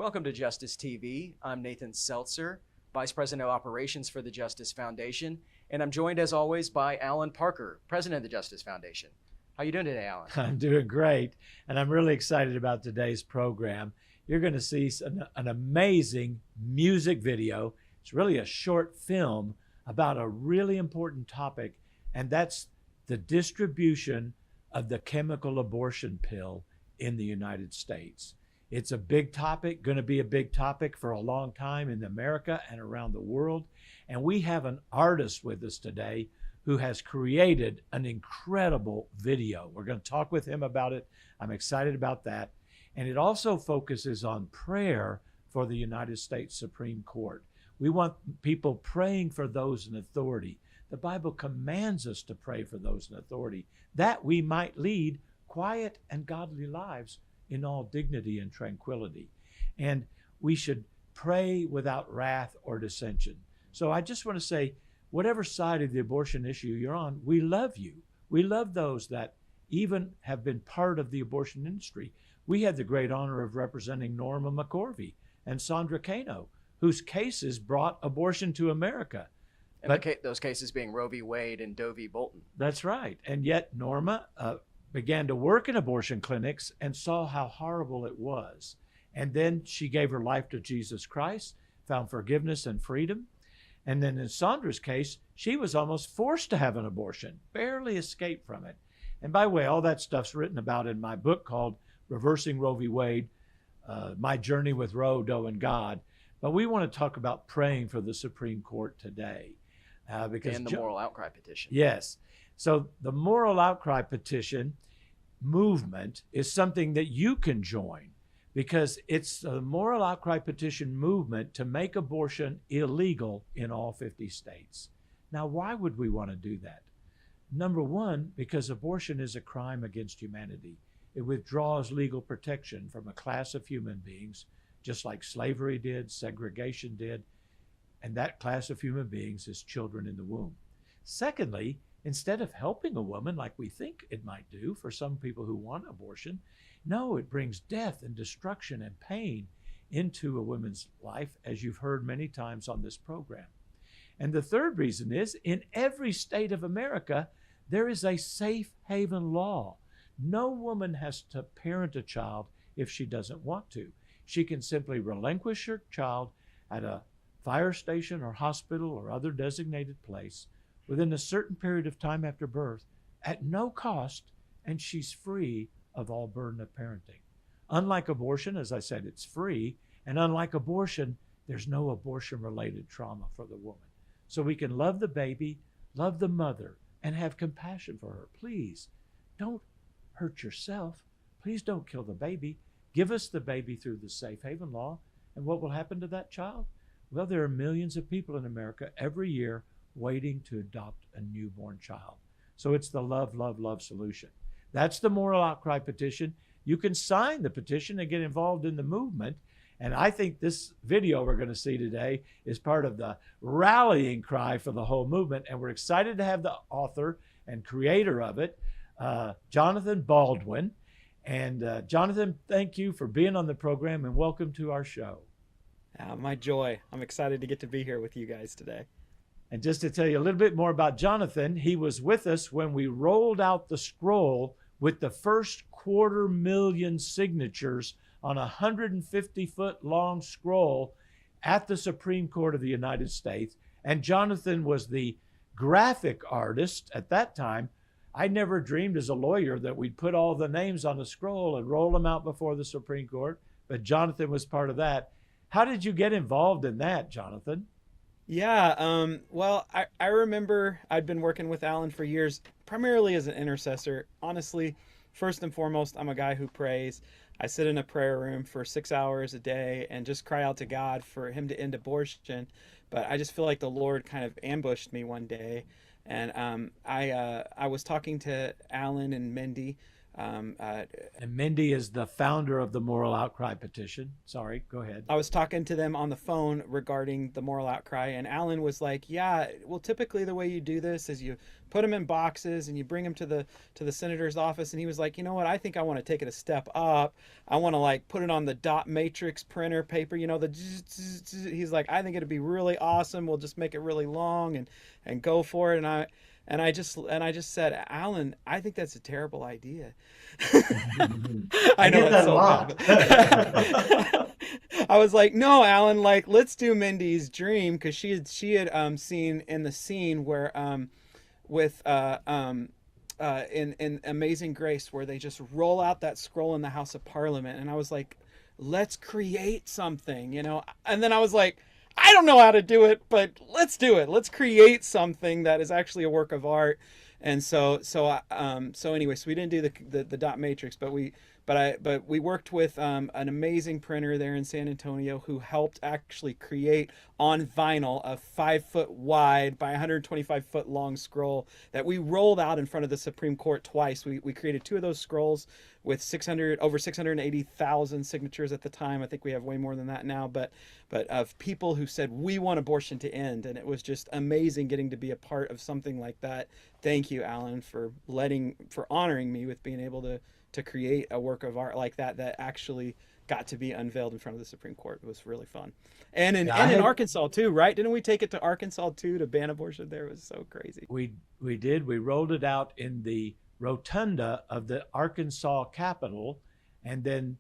Welcome to Justice TV. I'm Nathan Seltzer, Vice President of Operations for the Justice Foundation, and I'm joined as always by Allan Parker, President of the Justice Foundation. How are you doing today, Allan? I'm doing great, and I'm really excited about today's program. You're going to see an amazing music video. It's really a short film about a really important topic, and that's the distribution of the chemical abortion pill in the United States. It's a big topic, going to be a big topic for a long time in America and around the world. And we have an artist with us today who has created an incredible video. We're going to talk with him about it. I'm excited about that. And it also focuses on prayer for the United States Supreme Court. We want people praying for those in authority. The Bible commands us to pray for those in authority, that we might lead quiet and godly lives in all dignity and tranquility. And we should pray without wrath or dissension. So I just want to say, whatever side of the abortion issue you're on, we love you. We love those that even have been part of the abortion industry. We had the great honor of representing Norma McCorvey and Sandra Cano, whose cases brought abortion to America. And those cases being Roe v. Wade and Doe v. Bolton. That's right. And yet Norma began to work in abortion clinics and saw how horrible it was. And then she gave her life to Jesus Christ, found forgiveness and freedom. And then in Sandra's case, she was almost forced to have an abortion, barely escaped from it. And by the way, all that stuff's written about in my book called Reversing Roe v. Wade, My Journey with Roe, Doe, and God. But we want to talk about praying for the Supreme Court today. Because the moral outcry petition. Yes. So the moral outcry petition movement is something that you can join, because it's a moral outcry petition movement to make abortion illegal in all 50 states. Now, why would we want to do that? Number one, because abortion is a crime against humanity. It withdraws legal protection from a class of human beings, just like slavery did, segregation did, and that class of human beings is children in the womb. Secondly, instead of helping a woman like we think it might do for some people who want abortion, no, it brings death and destruction and pain into a woman's life, as you've heard many times on this program. And the third reason is, in every state of America, there is a safe haven law. No woman has to parent a child if she doesn't want to. She can simply relinquish her child at a fire station or hospital or other designated place within a certain period of time after birth at no cost, and she's free of all burden of parenting. Unlike abortion, as I said, it's free, and unlike abortion, there's no abortion-related trauma for the woman. So we can love the baby, love the mother, and have compassion for her. Please don't hurt yourself. Please don't kill the baby. Give us the baby through the safe haven law, and what will happen to that child? Well, there are millions of people in America every year waiting to adopt a newborn child. So it's the love, love, love solution. That's the moral outcry petition. You can sign the petition and get involved in the movement. And I think this video we're going to see today is part of the rallying cry for the whole movement. And we're excited to have the author and creator of it, Jonathan Baldwin. And Jonathan, thank you for being on the program and welcome to our show. My joy. I'm excited to get to be here with you guys today. And just to tell you a little bit more about Jonathan, he was with us when we rolled out the scroll with the first 250,000 signatures on a 150-foot long scroll at the Supreme Court of the United States. And Jonathan was the graphic artist at that time. I never dreamed as a lawyer that we'd put all the names on a scroll and roll them out before the Supreme Court, but Jonathan was part of that. How did you get involved in that, Jonathan? Yeah, well, I remember I'd been working with Allan for years, primarily as an intercessor. Honestly, first and foremost, I'm a guy who prays. I sit in a prayer room for 6 hours a day and just cry out to God for him to end abortion. But I just feel like the Lord kind of ambushed me one day. And I was talking to Allan and Mindy And Mindy is the founder of the Moral Outcry Petition. Sorry, go ahead. I was talking to them on the phone regarding the moral outcry, and Allan was like, "Yeah, well, typically the way you do this is you put them in boxes and you bring them to the senator's office." And he was like, "You know what? I think I want to take it a step up. I want to like put it on the dot matrix printer paper. You know, the." He's like, "I think it'd be really awesome. We'll just make it really long and go for it." And I just said, "Allan, I think that's a terrible idea." I know get that a lot. I was like, "No, Allan, like let's do Mindy's dream," because she had seen in the scene where with in Amazing Grace where they just roll out that scroll in the House of Parliament, and I was like, "Let's create something," you know. And then I was like, I don't know how to do it, but let's do it. Let's create something that is actually a work of art. And so anyway, so we didn't do the dot matrix, but we worked with an amazing printer there in San Antonio who helped actually create on vinyl a 5-foot wide by 125-foot long scroll that we rolled out in front of the Supreme Court twice. We created 2 of those scrolls with over 680,000 signatures at the time. I think we have way more than that now, but of people who said we want abortion to end, and it was just amazing getting to be a part of something like that. Thank you, Allan, for honoring me with being able to create a work of art like that actually got to be unveiled in front of the Supreme Court. It was really fun. And in Arkansas too, right? Didn't we take it to Arkansas too to ban abortion there? It was so crazy. We did. We rolled it out in the rotunda of the Arkansas Capitol, and then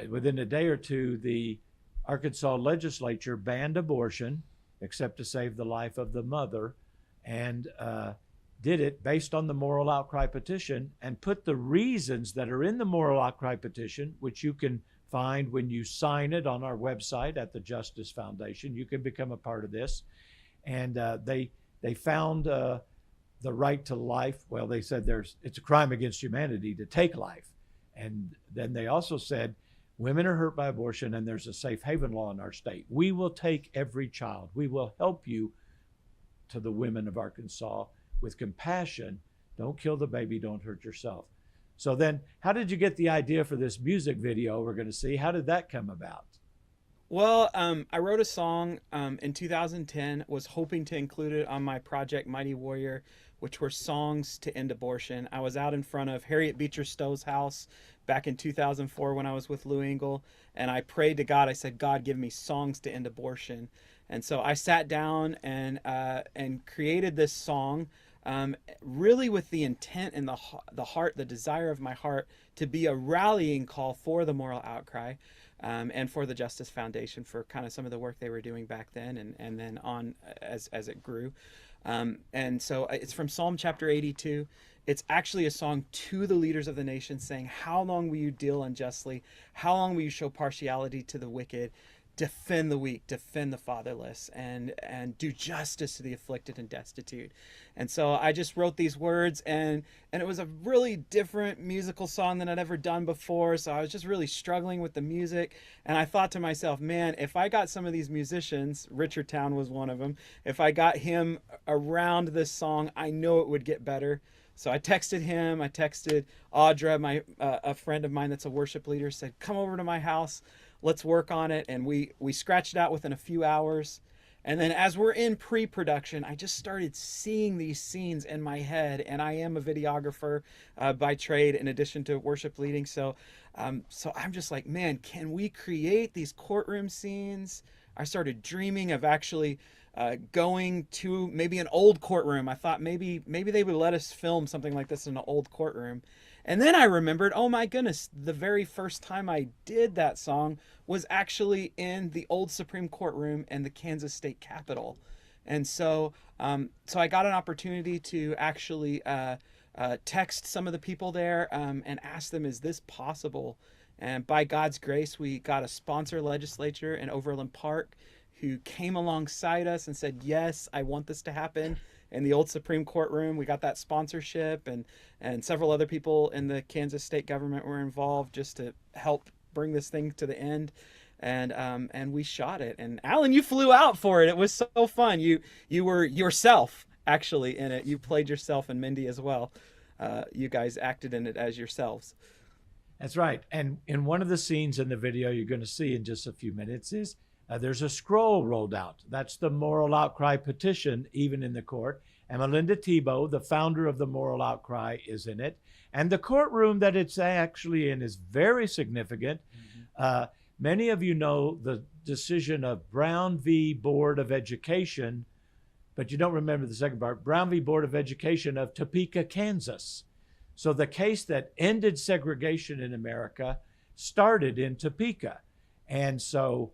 within a day or two, the Arkansas legislature banned abortion, except to save the life of the mother, and did it based on the Moral Outcry Petition, and put the reasons that are in the Moral Outcry Petition, which you can find when you sign it on our website at the Justice Foundation. You can become a part of this. And they found the right to life. Well, they said it's a crime against humanity to take life. And then they also said women are hurt by abortion and there's a safe haven law in our state. We will take every child. We will help you, to the women of Arkansas, with compassion. Don't kill the baby, don't hurt yourself. So then, how did you get the idea for this music video we're going to see? How did that come about? Well, I wrote a song in 2010, was hoping to include it on my project Mighty Warrior, which were songs to end abortion. I was out in front of Harriet Beecher Stowe's house back in 2004 when I was with Lou Engle, and I prayed to God. I said, "God, give me songs to end abortion." And so I sat down and created this song, really with the intent and the heart, the desire of my heart to be a rallying call for the Moral Outcry, and for the Justice Foundation for kind of some of the work they were doing back then, and then on as it grew. And so it's from Psalm chapter 82. It's actually a song to the leaders of the nation saying, "How long will you deal unjustly? How long will you show partiality to the wicked? Defend the weak, defend the fatherless, and do justice to the afflicted and destitute." And so I just wrote these words, and it was a really different musical song than I'd ever done before. So I was just really struggling with the music, and I thought to myself, man, if I got some of these musicians, Richard Town was one of them, if I got him around this song, I know it would get better. So I texted him, I texted Audra, a friend of mine that's a worship leader, said, "Come over to my house. Let's work on it." And we scratched it out within a few hours. And then as we're in pre-production, I just started seeing these scenes in my head. And I am a videographer by trade in addition to worship leading. So I'm just like, man, can we create these courtroom scenes? I started dreaming of actually going to maybe an old courtroom. I thought maybe they would let us film something like this in an old courtroom. And then I remembered, oh my goodness, the very first time I did that song was actually in the old Supreme Court room in the Kansas State Capitol. And so I got an opportunity to actually text some of the people there and ask them, is this possible? And by God's grace, we got a sponsor legislature in Overland Park who came alongside us and said, yes, I want this to happen. In the old Supreme Court room, we got that sponsorship, and several other people in the Kansas state government were involved just to help bring this thing to the end. And we shot it. And Allan, you flew out for it. It was so fun. You were yourself actually in it. You played yourself and Mindy as well. you guys acted in it as yourselves. That's right. And in one of the scenes in the video you're going to see in just a few minutes is there's a scroll rolled out. That's the moral outcry petition, even in the court. And Melinda Thibault, the founder of the Moral Outcry, is in it. And the courtroom that it's actually in is very significant. Many of you know the decision of Brown v. Board of Education, but you don't remember the second part. Brown v. Board of Education of Topeka, Kansas. So the case that ended segregation in America started in Topeka. And so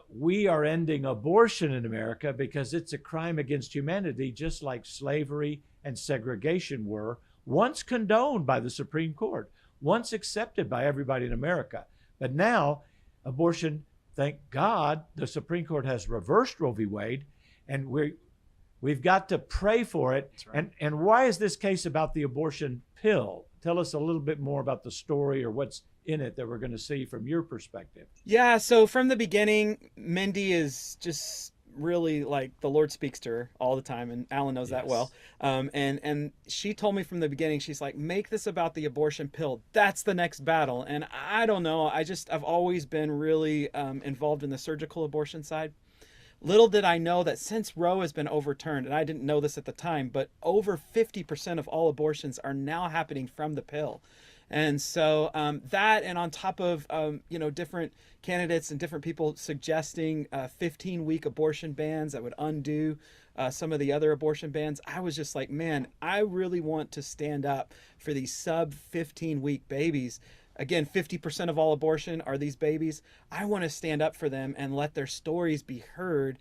we are ending abortion in America because it's a crime against humanity, just like slavery and segregation were, once condoned by the Supreme Court, once accepted by everybody in America. But now abortion, thank God, the Supreme Court has reversed Roe v. Wade, and we've got to pray for it. Right. And why is this case about the abortion pill? Tell us a little bit more about the story or what's in it that we're going to see from your perspective. Yeah, so from the beginning, Mindy is just really like the Lord speaks to her all the time, and Allan knows that well. And she told me from the beginning, she's like, make this about the abortion pill. That's the next battle. And I don't know, I've always been really involved in the surgical abortion side. Little did I know that since Roe has been overturned, and I didn't know this at the time, but over 50% of all abortions are now happening from the pill. And so that, and on top of, different candidates and different people suggesting 15-week abortion bans that would undo some of the other abortion bans, I was just like, man, I really want to stand up for these sub 15-week babies. Again, 50% of all abortion are these babies. I want to stand up for them and let their stories be heard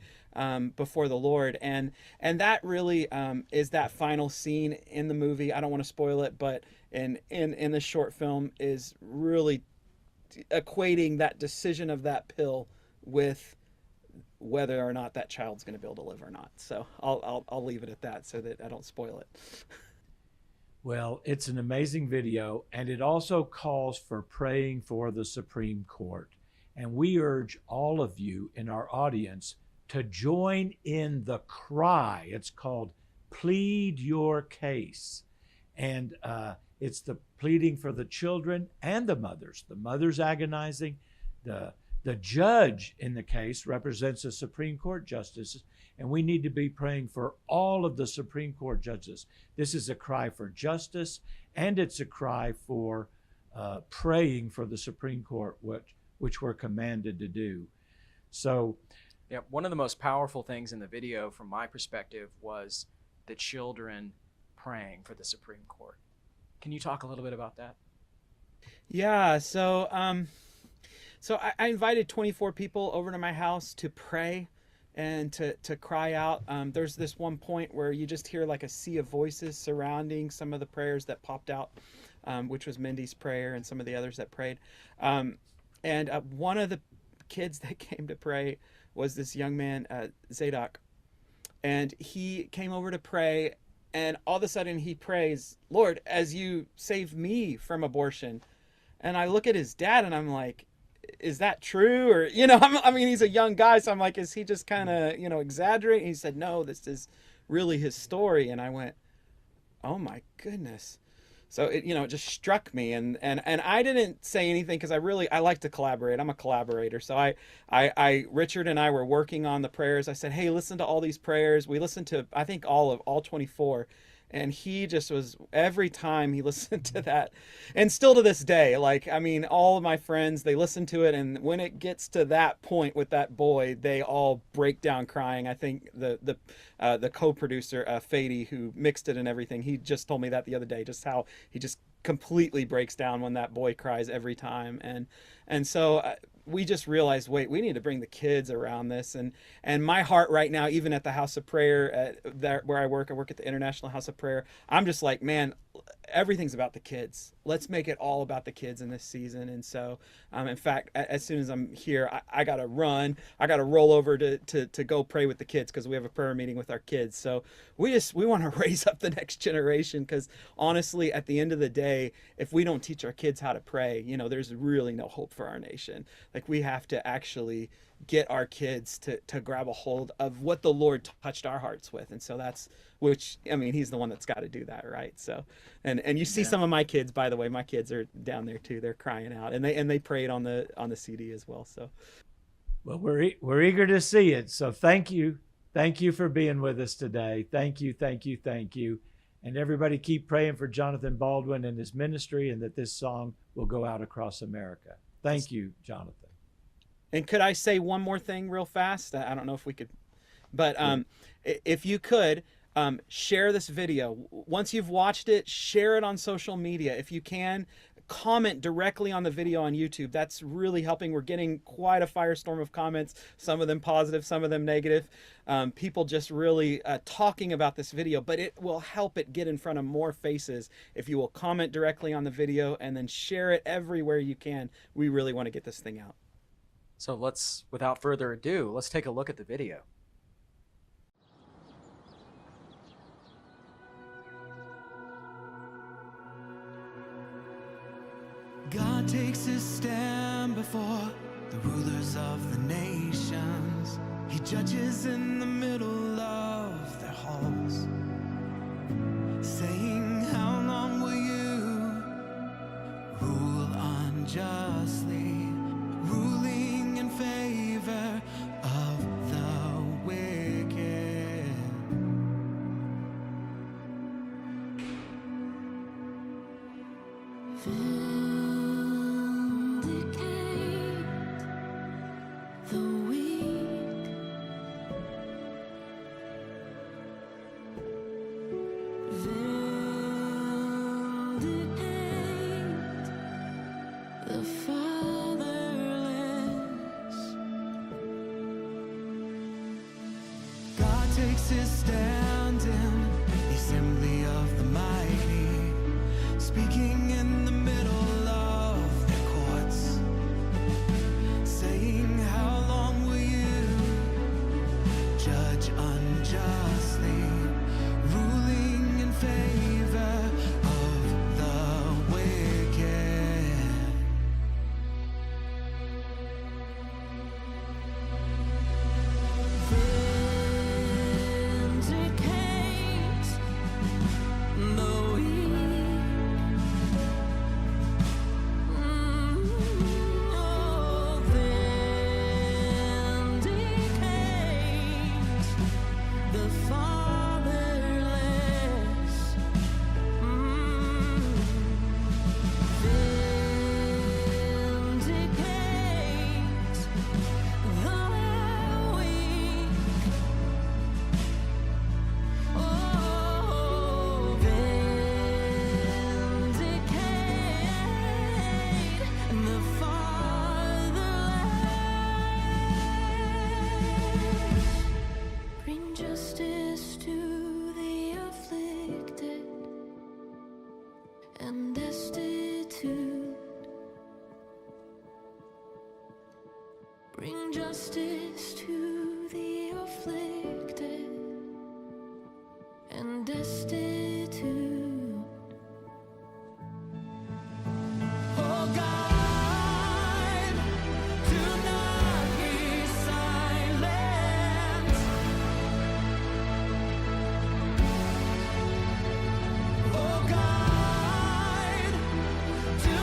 before the Lord. And that really is that final scene in the movie. I don't want to spoil it, but in the short film is really equating that decision of that pill with whether or not that child's going to be able to live or not. So I'll leave it at that so that I don't spoil it. Well, it's an amazing video, and it also calls for praying for the Supreme Court. And we urge all of you in our audience to join in the cry. It's called Plead Your Case. And it's the pleading for the children and the mothers agonizing. The judge in the case represents a Supreme Court justice, and we need to be praying for all of the Supreme Court judges. This is a cry for justice, and it's a cry for praying for the Supreme Court, which we're commanded to do. So, yeah, one of the most powerful things in the video, from my perspective, was the children praying for the Supreme Court. Can you talk a little bit about that? Yeah, so I invited 24 people over to my house to pray and to cry out. There's this one point where you just hear like a sea of voices surrounding some of the prayers that popped out, which was Mindy's prayer and some of the others that prayed. And one of the kids that came to pray was this young man, Zadok. And he came over to pray, and all of a sudden he prays, Lord, as you save me from abortion. And I look at his dad and I'm like, is that true? Or, I mean, he's a young guy. So I'm like, is he just kind of, exaggerating? He said, no, this is really his story. And I went, oh my goodness. So it just struck me. And I didn't say anything because I like to collaborate. I'm a collaborator. So Richard and I were working on the prayers. I said, hey, listen to all these prayers. We listened to, I think all 24. And he just was, every time he listened to that, and still to this day, all of my friends, they listen to it, and when it gets to that point with that boy, they all break down crying. I think the co-producer, Fady, who mixed it and everything, he just told me that the other day, just how he just completely breaks down when that boy cries every time. And so we just realized, wait, we need to bring the kids around this. And my heart right now, even at the House of Prayer, where I work at the International House of Prayer, I'm just like, man, everything's about the kids. let's make it all about the kids in this season. And so, in fact, as soon as I'm here, I got to run. I got to roll over to go pray with the kids because we have a prayer meeting with our kids. So we want to raise up the next generation, because honestly, at the end of the day, if we don't teach our kids how to pray, there's really no hope for our nation. Like, we have to actually get our kids to grab a hold of what the Lord touched our hearts with. And so he's the one that's got to do that, right? So, and you see some of my kids, by the way, my kids are down there too. They're crying out, and they prayed on the CD as well. So, well, we're eager to see it. So thank you for being with us today. Thank you. And everybody keep praying for Jonathan Baldwin and his ministry, and that this song will go out across America. Thank you, Jonathan. And could I say one more thing real fast? I don't know if we could, but if you could, share this video. Once you've watched it, share it on social media. If you can, comment directly on the video on YouTube. That's really helping. We're getting quite a firestorm of comments, some of them positive, some of them negative. People just really talking about this video, but it will help it get in front of more faces if you will comment directly on the video and then share it everywhere you can. We really want to get this thing out. So without further ado, let's take a look at the video. God takes his stand before the rulers of the nations. He judges in the middle of their halls, saying, how long will you rule unjustly, ruling in favor of the wicked? Takes his stand in the assembly of the mighty, speaking in the middle of their courts, saying, how long will you judge unjustly, ruling in favor of the wicked? Bring justice to the afflicted and destitute. Oh God, do not be silent. Oh God, do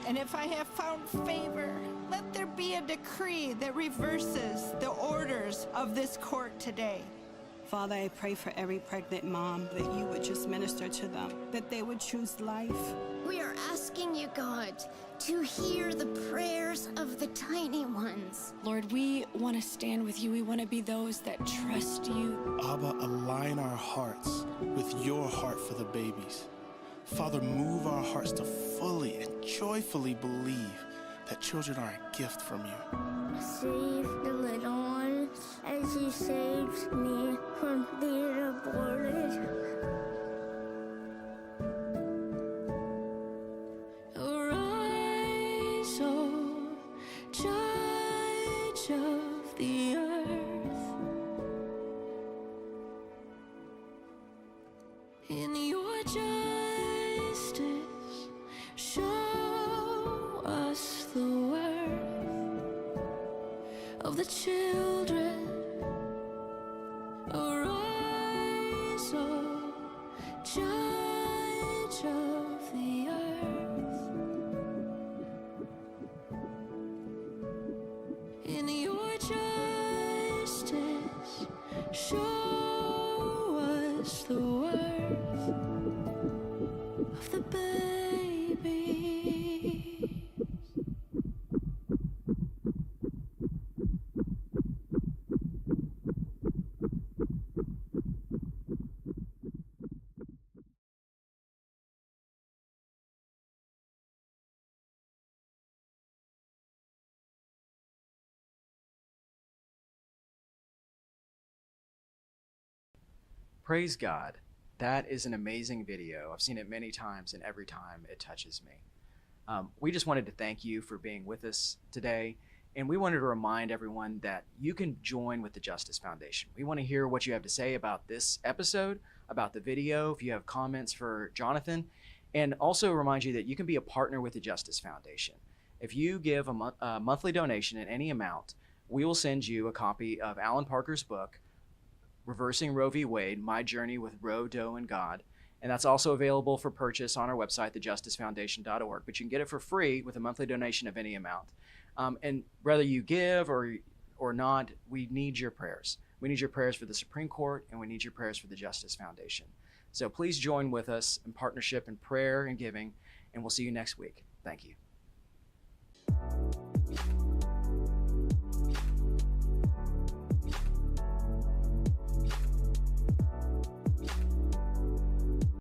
And if I have found favor, let there be a decree that reverses the orders of this court today. Father, I pray for every pregnant mom that you would just minister to them, that they would choose life. We are asking you, God, to hear the prayers of the tiny ones. Lord, we want to stand with you. We want to be those that trust you. Abba, align our hearts with your heart for the babies. Father, move our hearts to fully and joyfully believe that children are a gift from you. Save the little one as he saves me from being aborted. Arise, O Judge of the earth. In your justice, show us the worth of the children. Arise, O Judge of the earth. In your justice, show us the worth of the baby. Praise God. That is an amazing video. I've seen it many times, and every time it touches me. We just wanted to thank you for being with us today, and we wanted to remind everyone that you can join with the Justice Foundation. We want to hear what you have to say about this episode, about the video, if you have comments for Jonathan, and also remind you that you can be a partner with the Justice Foundation. If you give a monthly donation in any amount, we will send you a copy of Allan Parker's book, Reversing Roe v. Wade, My Journey with Roe, Doe, and God. And that's also available for purchase on our website, thejusticefoundation.org. But you can get it for free with a monthly donation of any amount. And whether you give or not, we need your prayers. We need your prayers for the Supreme Court, and we need your prayers for the Justice Foundation. So please join with us in partnership in prayer and giving, and we'll see you next week. Thank you.